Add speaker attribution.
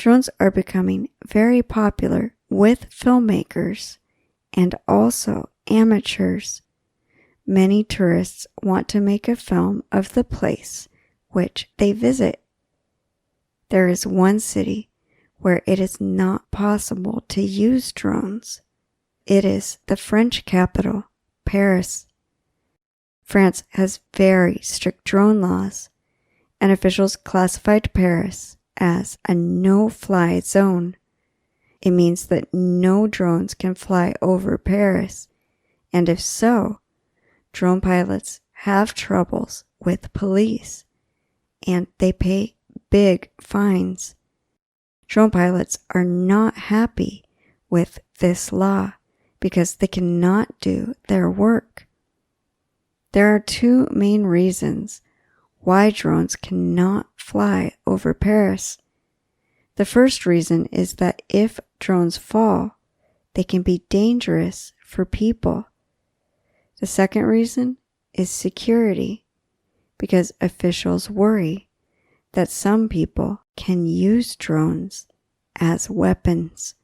Speaker 1: Drones are becoming very popular with filmmakers and also amateurs. Many tourists want to make a film of the place which they visit. There is one city where it is not possible to use drones. It is the French capital, Paris. France has very strict drone laws, and officials classified Paris as a no-fly zone. It means that no drones can fly over Paris, and if so, drone pilots have troubles with police, and they pay big fines. Drone pilots are not happy with this law because they cannot do their work. There are two main reasons why drones cannot fly over Paris. The first reason is that if drones fall, they can be dangerous for people. The second reason is security, because officials worry that some people can use drones as weapons.